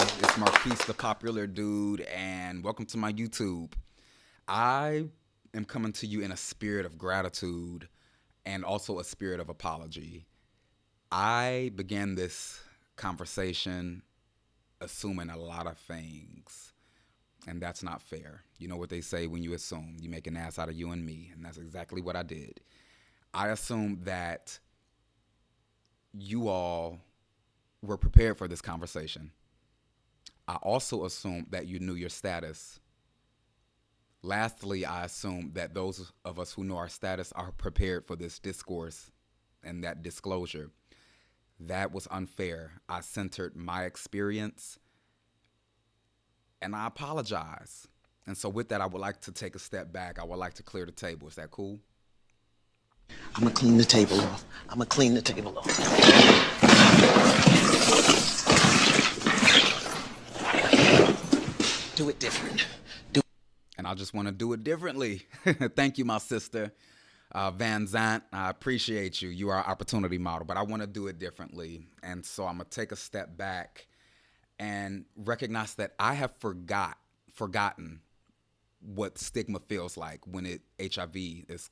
It's Marquise, the popular dude, and welcome to my YouTube. I am coming to you in a spirit of gratitude and also a spirit of apology. I began this conversation assuming a lot of things, and that's not fair. You know what they say: when you assume, you make an ass out of you and me, and that's exactly what I did. I assumed that you all were prepared for this conversation. I also assumed that you knew your status. Lastly, I assume that those of us who know our status are prepared for this discourse and that disclosure. That was unfair. I centered my experience and I apologize. And so, with that, I would like to take a step back. I would like to clear the table. Is that cool? I'm gonna clean the table off. I'm gonna clean the table off. Do it different. And I just want to do it differently. Thank you, my sister. Van Zant, I appreciate you. You are an opportunity model, but I want to do it differently. And so I'm going to take a step back and recognize that I have forgotten what stigma feels like when HIV is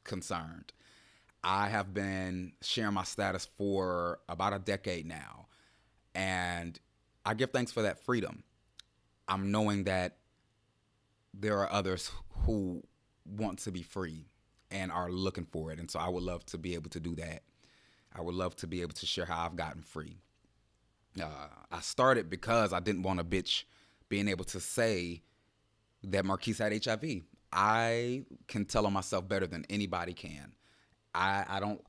concerned. I have been sharing my status for about a decade now, and I give thanks for that freedom. I'm knowing that there are others who want to be free and are looking for it. And so I would love to be able to do that. I would love to be able to share how I've gotten free. I started because I didn't want a bitch being able to say that Marquise had HIV. I can tell on myself better than anybody can. I don't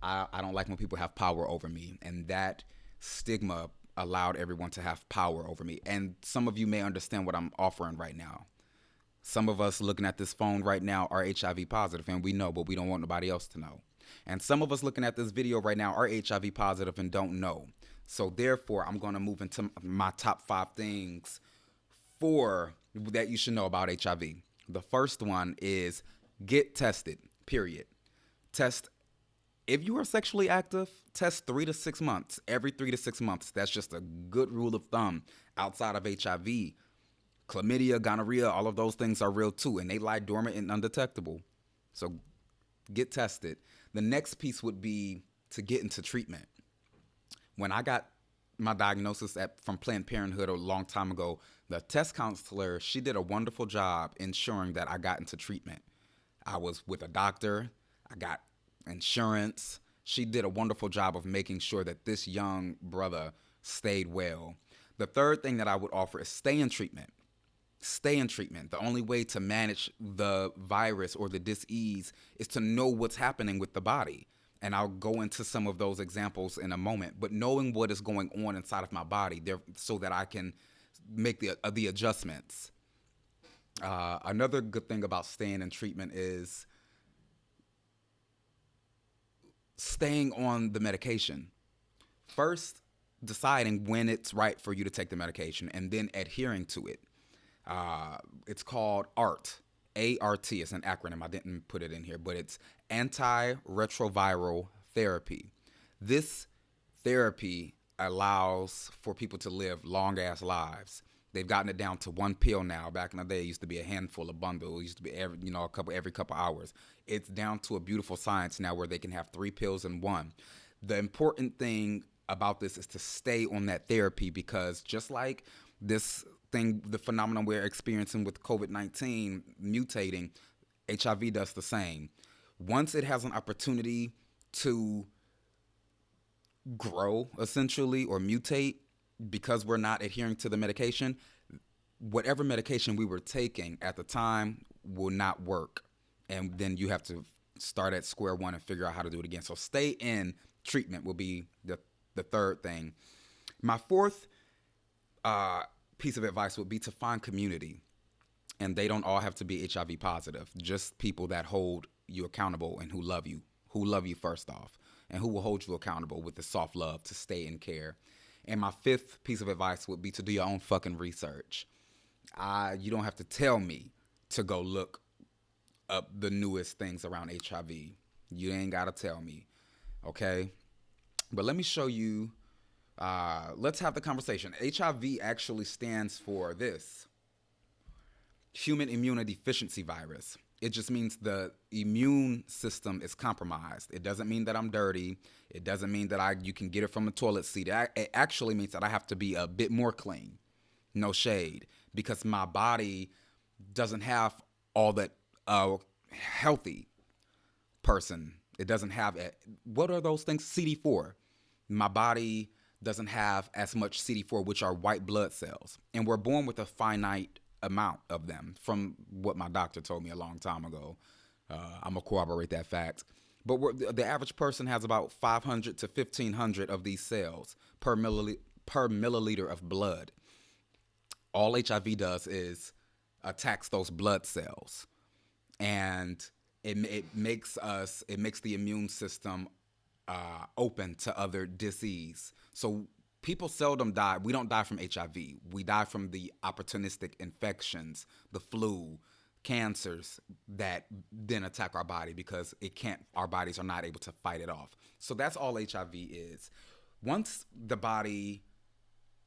like when people have power over me, and that stigma allowed everyone to have power over me. And some of you may understand what I'm offering right now. Some of us looking at this phone right now are HIV positive, and we know, but we don't want nobody else to know. And some of us looking at this video right now are HIV positive and don't know. So therefore, I'm going to move into my top 5 things for that you should know about HIV. The first one is get tested. Period. Test if you are sexually active. Test 3 to 6 months. Every 3 to 6 months. That's just a good rule of thumb. Outside of HIV, chlamydia, gonorrhea, all of those things are real too, and they lie dormant and undetectable. So get tested. The next piece would be to get into treatment. When I got my diagnosis from Planned Parenthood a long time ago, the test counselor, she did a wonderful job ensuring that I got into treatment. I was with a doctor. I got insurance. She did a wonderful job of making sure that this young brother stayed well. The third thing that I would offer is stay in treatment. Stay in treatment. The only way to manage the virus or the disease is to know what's happening with the body. And I'll go into some of those examples in a moment. But knowing what is going on inside of my body there, so that I can make the adjustments. Another good thing about staying in treatment is staying on the medication. First, deciding when it's right for you to take the medication and then adhering to it. It's called ART. ART is an acronym. I didn't put it in here, but it's antiretroviral therapy. This therapy allows for people to live long ass lives. They've gotten it down to one pill now. Back in the day, it used to be a handful, a bundle. It used to be every couple hours. It's down to a beautiful science now where they can have 3 pills in one. The important thing about this is to stay on that therapy, because just like this thing, the phenomenon we're experiencing with COVID-19 mutating, HIV does the same. Once it has an opportunity to grow, essentially, or mutate, because we're not adhering to the medication, whatever medication we were taking at the time will not work. And then you have to start at square one and figure out how to do it again. So stay in treatment will be the third thing. My fourth piece of advice would be to find community. And they don't all have to be HIV positive, just people that hold you accountable and who love you first off, and who will hold you accountable with the soft love to stay in care. And my fifth piece of advice would be to do your own fucking research. You don't have to tell me to go look up the newest things around HIV. You ain't got to tell me, okay? But let me show you Let's have the conversation. HIV actually stands for this: human immunodeficiency virus. It just means the immune system is compromised. It doesn't mean that I'm dirty. It doesn't mean that you can get it from a toilet seat. It actually means that I have to be a bit more clean. No shade, because my body doesn't have all that healthy person. It doesn't have what are those things? CD4. My body doesn't have as much CD4, which are white blood cells, and we're born with a finite amount of them, from what my doctor told me a long time ago. I'm gonna corroborate that fact. But the average person has about 500 to 1,500 of these cells per milliliter of blood. All HIV does is attacks those blood cells, and it makes the immune system open to other disease. So people seldom die. We don't die from HIV. We die from the opportunistic infections, the flu, cancers that then attack our body because it can't. Our bodies are not able to fight it off. So that's all HIV is. Once the body,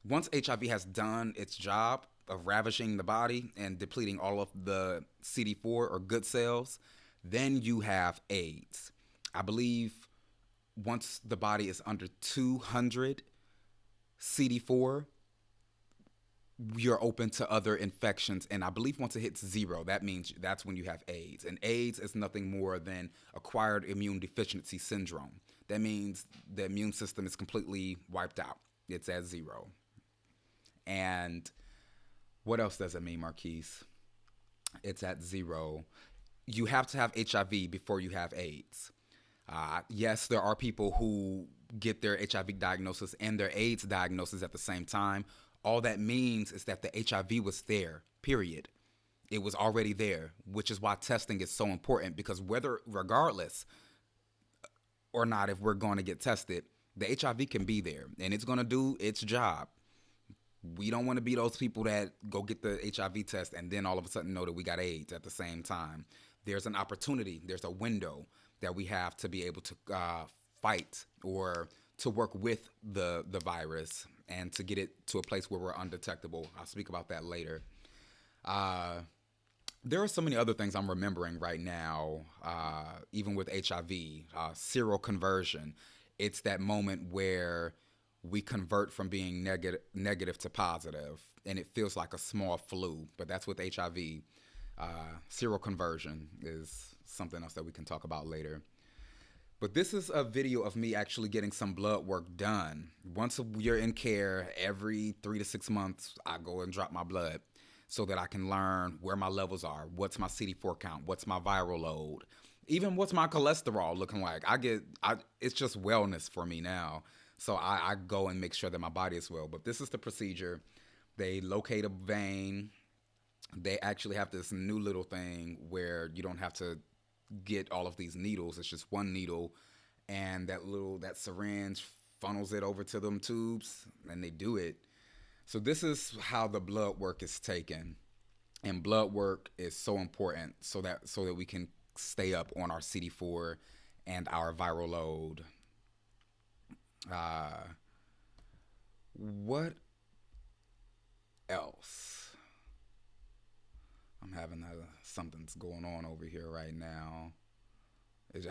once HIV has done its job of ravaging the body and depleting all of the CD4 or good cells, then you have AIDS. I believe once the body is under 200 CD4, you're open to other infections. And I believe once it hits zero, that means that's when you have AIDS. And AIDS is nothing more than acquired immune deficiency syndrome. That means the immune system is completely wiped out. It's at zero. And what else does it mean, Marquise? It's at zero. You have to have HIV before you have AIDS. Yes, there are people who get their HIV diagnosis and their AIDS diagnosis at the same time. All that means is that the HIV was there, period. It was already there, which is why testing is so important, because regardless or not, if we're going to get tested, the HIV can be there and it's going to do its job. We don't want to be those people that go get the HIV test and then all of a sudden know that we got AIDS at the same time. There's an opportunity, there's a window that we have to be able to fight or to work with the virus and to get it to a place where we're undetectable. I'll speak about that later. There are so many other things I'm remembering right now, even with HIV, seroconversion. It's that moment where we convert from being negative to positive, and it feels like a small flu, but that's with HIV. Seroconversion is something else that we can talk about later. But this is a video of me actually getting some blood work done. Once you're in care, every 3 to 6 months, I go and drop my blood so that I can learn where my levels are. What's my CD4 count? What's my viral load? Even what's my cholesterol looking like? It's just wellness for me now. So I go and make sure that my body is well. But this is the procedure. They locate a vein. They actually have this new little thing where you don't have to get all of these needles. It's just one needle, and that syringe funnels it over to them tubes, and they do it. So this is how the blood work is taken, and blood work is so important so that we can stay up on our CD4 and our viral load. What else? I'm having something's going on over here right now.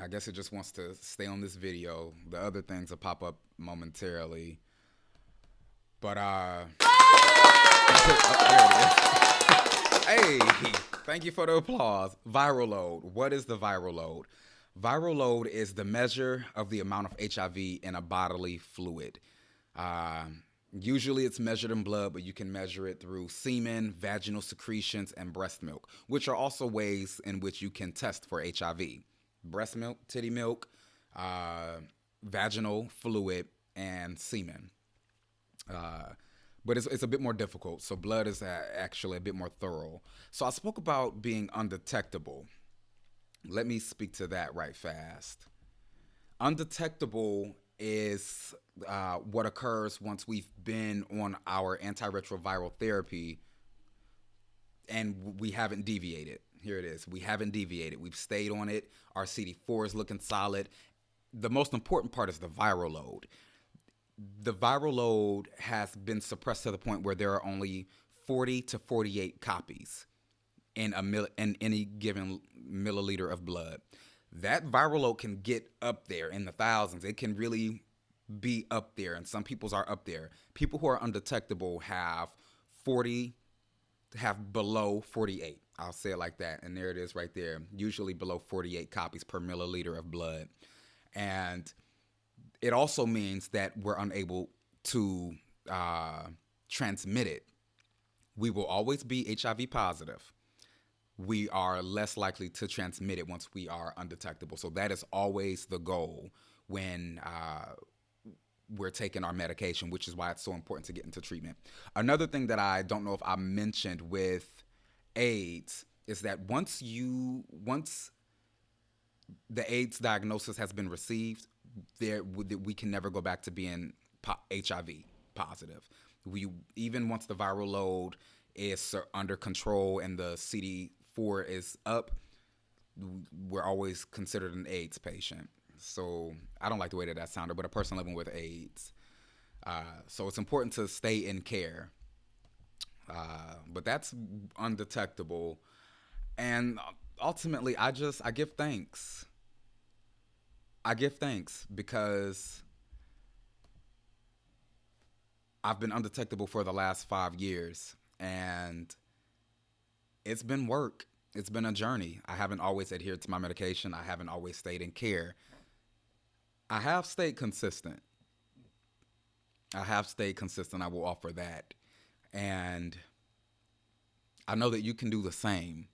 I guess it just wants to stay on this video. The other things will pop up momentarily. But oh, there it is. Hey, thank you for the applause. Viral load. What is the viral load? Viral load is the measure of the amount of HIV in a bodily fluid. Usually it's measured in blood, but you can measure it through semen, vaginal secretions, and breast milk, which are also ways in which you can test for HIV. Breast milk, titty milk, vaginal fluid, and semen. But it's a bit more difficult, so blood is actually a bit more thorough. So I spoke about being undetectable. Let me speak to that right fast. Undetectable is what occurs once we've been on our antiretroviral therapy and we haven't deviated. Here it is. We haven't deviated. We've stayed on it. Our CD4 is looking solid. The most important part is the viral load. the viral load has been suppressed to the point where there are only 40 to 48 copies in any given milliliter of blood. That viral load can get up there in the thousands. It can really be up there, and some people's are up there. People who are undetectable have 40, have below 48. I'll say it like that, and there it is right there. Usually below 48 copies per milliliter of blood, and it also means that we're unable to uh, transmit it. We will always be HIV positive. We are less likely to transmit it once we are undetectable. So that is always the goal when we're taking our medication, which is why it's so important to get into treatment. Another thing that I don't know if I mentioned with AIDS is that once the AIDS diagnosis has been received, we can never go back to being HIV positive. We even once the viral load is under control and the CD4 is up, we're always considered an AIDS patient. So I don't like the way that sounded, but a person living with AIDS. So it's important to stay in care. But that's undetectable, and ultimately, I give thanks. I give thanks because I've been undetectable for the last 5 years, and it's been work. It's been a journey. I haven't always adhered to my medication. I haven't always stayed in care. I have stayed consistent. I have stayed consistent. I will offer that. And I know that you can do the same.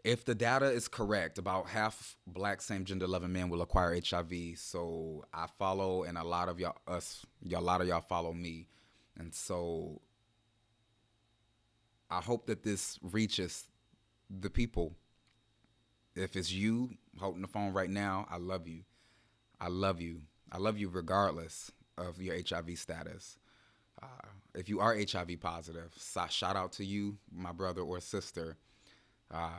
If the data is correct, about half black same gender loving men will acquire HIV. So I follow, and a lot of a lot of y'all follow me, and so I hope that this reaches the people. If it's you holding the phone right now, I love you. I love you. I love you regardless of your HIV status. If you are HIV positive, shout out to you, my brother or sister. Uh,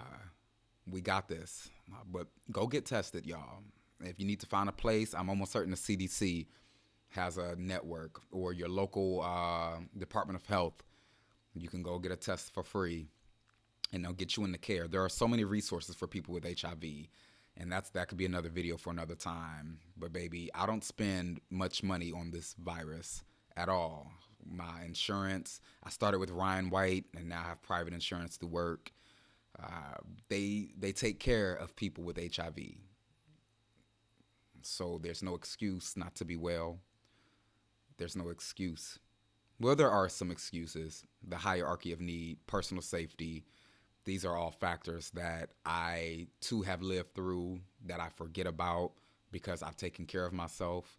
we got this. But go get tested, y'all. If you need to find a place, I'm almost certain the CDC has a network, or your local Department of Health. You can go get a test for free, and they'll get you into care. There are so many resources for people with HIV, and that could be another video for another time. But baby, I don't spend much money on this virus at all. My insurance, I started with Ryan White, and now I have private insurance to work. They take care of people with HIV, so there's no excuse not to be well. There's no excuse. Well, there are some excuses. The hierarchy of need, personal safety, these are all factors that I too have lived through that I forget about because I've taken care of myself.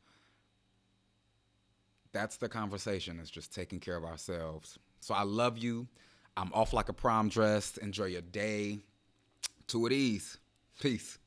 That's the conversation. It's just taking care of ourselves. So I love you. I'm off like a prom dress. Enjoy your day. Two of these. Peace.